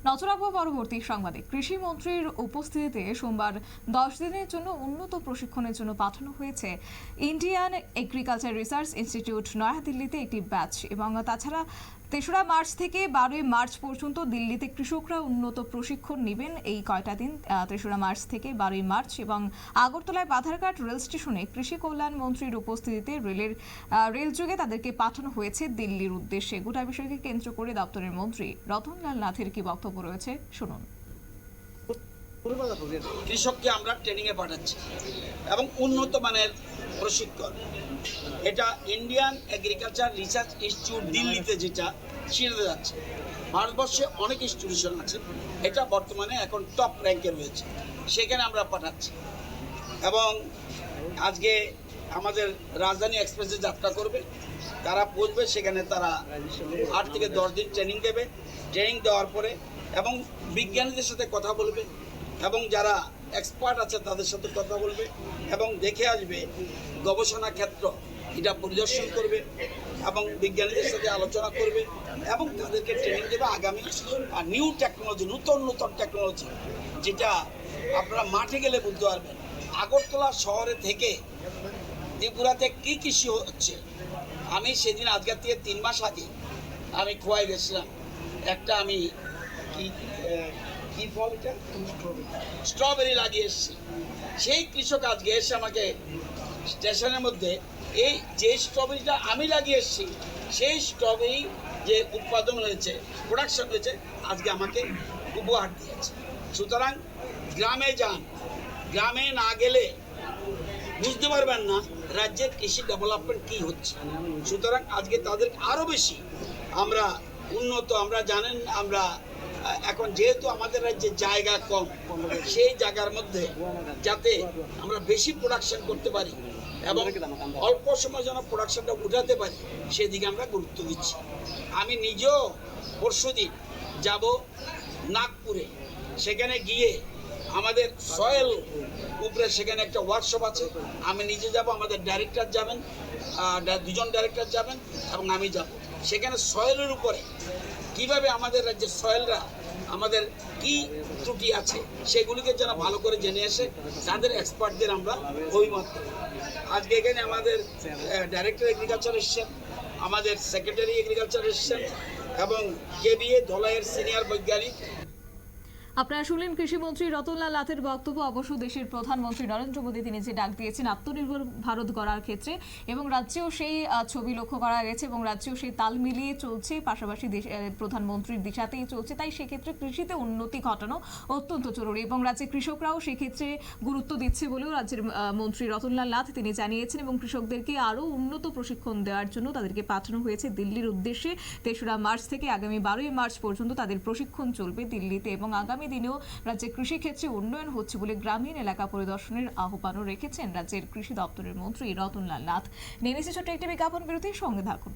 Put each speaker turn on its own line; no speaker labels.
নজর রাখবো পরবর্তী সংবাদে। কৃষি মন্ত্রীর উপস্থিতিতে সোমবার 10 দিনের জন্য উন্নত প্রশিক্ষণের জন্য পাঠানো হয়েছে ইন্ডিয়ান এগ্রিকালচার রিসার্চ ইনস্টিটিউট নয়াদিল্লিতে একটি ব্যাচ। এবং তাছাড়া 3রা মার্চ থেকে 12ই মার্চ পর্যন্ত দিল্লিতে কৃষকরা উন্নত প্রশিক্ষণ নেবেন। এই কয়টা দিন 3রা মার্চ থেকে 12ই মার্চ, এবং আগরতলায় বাধারঘাট রেল স্টেশনে কৃষি কল্যাণ মন্ত্রীর উপস্থিতিতে রেলযোগে তাদেরকে পাঠানো হয়েছে দিল্লির উদ্দেশ্যে। গোটা বিষয়কে কেন্দ্র করে দপ্তরের মন্ত্রী রতনলাল নাথের কি বক্তব্য রয়েছে শুনুন।
কৃষককে আমরা ট্রেনিং এ পাঠাচ্ছি এবং উন্নত মানের প্রশিক্ষণ। এটা ইন্ডিয়ান এগ্রিকালচার রিসার্চ ইনস্টিটিউট দিল্লিতে যেটা সেটাতে যাচ্ছে। ভারতবর্ষে অনেক ইনস্টিটিউশন আছে, এটা বর্তমানে এখন টপ র্যাঙ্কে রয়েছে, সেখানে আমরা পাঠাচ্ছি। এবং আজকে আমাদের রাজধানী এক্সপ্রেসে যাত্রা করবে, তারা পৌঁছবে, সেখানে তারা 8 থেকে 10 দিন ট্রেনিং দেবে। ট্রেনিং দেওয়ার পরে এবং বিজ্ঞানীদের সাথে কথা বলবে এবং যারা এক্সপার্ট আছে তাদের সাথে কথা বলবে এবং দেখে আসবে গবেষণা ক্ষেত্র, এটা পরিদর্শন করবে এবং বিজ্ঞানীদের সাথে আলোচনা করবে এবং তাদেরকে ট্রেনিং দেবে আগামী নিউ টেকনোলজি, নূতন টেকনোলজি, যেটা আপনারা মাঠে গেলে বুঝতে পারবেন। আগরতলা শহরে থেকে ত্রিপুরাতে কী কৃষি হচ্ছে, আমি সেদিন আজকের থেকে 3 মাস আগে আমি খোয়াই গেছিলাম। একটা আমি কি ফল, এটা স্ট্রবেরি লাগিয়ে এসেছি। সেই কৃষক আজকে এসে আমাকে স্টেশনের মধ্যে এই যে স্ট্রবেরিটা আমি লাগিয়ে এসেছি, সেই স্ট্রবেরি যে উৎপাদন হয়েছে, প্রোডাকশন হয়েছে, আজকে আমাকে উপহার দিয়েছে। সুতরাং গ্রামে যান, গ্রামে না গেলে বুঝতে পারবেন না রাজ্যের কৃষি ডেভেলপমেন্ট কী হচ্ছে। সুতরাং আজকে তাদের আরও বেশি আমরা উন্নত, আমরা জানেন, আমরা এখন যেহেতু আমাদের রাজ্যে জায়গা কম, সেই জায়গার মধ্যে যাতে আমরা বেশি প্রোডাকশন করতে পারি এবং অল্প সময় যেন প্রোডাকশনটা উঠাতে পারি, সেদিকে আমরা গুরুত্ব দিচ্ছি। আমি নিজেও পরশুদিন যাব নাগপুরে, সেখানে গিয়ে আমাদের সয়েল উপরে সেখানে একটা ওয়ার্কশপ আছে, আমি নিজে যাব, আমাদের ডাইরেক্টর যাবেন, 2জন ডাইরেক্টর যাবেন এবং আমি যাব। সেখানে সয়েলের উপরে কিভাবে আমাদের রাজ্যের সয়েলরা আমাদের কি ত্রুটি আছে সেগুলিকে যেন ভালো করে জেনে এসে তাদের এক্সপার্টদের আমরা অভিমত দেব। আজকে এখানে আমাদের ডাইরেক্টর এগ্রিকালচার এসছেন, আমাদের সেক্রেটারি এগ্রিকালচার এসছেন এবং কেবিএ ধলাইয়ের সিনিয়র বৈজ্ঞানিক।
আপনারা শুনলেন কৃষিমন্ত্রী রতনলাল নাথের বক্তব্য। অবশ্য দেশের প্রধানমন্ত্রী নরেন্দ্র মোদী তিনি যে ডাক দিয়েছেন আত্মনির্ভর ভারত গড়ার ক্ষেত্রে, এবং রাজ্যেও সেই ছবি লক্ষ্য করা গেছে এবং রাজ্যেও সেই তাল মিলিয়ে চলছে, পাশাপাশি প্রধানমন্ত্রীর দিশাতেই চলছে। তাই সেক্ষেত্রে কৃষিতে উন্নতি ঘটানো অত্যন্ত জরুরি এবং রাজ্যের কৃষকরাও সেক্ষেত্রে গুরুত্ব দিচ্ছে বলেও রাজ্যের মন্ত্রী রতনলাল নাথ তিনি জানিয়েছেন। এবং কৃষকদেরকে আরও উন্নত প্রশিক্ষণ দেওয়ার জন্য তাদেরকে পাঠানো হয়েছে দিল্লির উদ্দেশ্যে। 3রা মার্চ থেকে আগামী 12ই মার্চ পর্যন্ত তাদের প্রশিক্ষণ চলবে দিল্লিতে, এবং আগামী দিনেও রাজ্যের কৃষিক্ষেত্রে উন্নয়ন হচ্ছে বলে গ্রামীণ এলাকা পরিদর্শনের আহ্বানও রেখেছেন রাজ্যের কৃষি দপ্তরের মন্ত্রী রতনলাল নাথ। নিয়ে নিচ্ছে ছোট্ট একটি বিজ্ঞাপন বিরতির সঙ্গে থাকুন।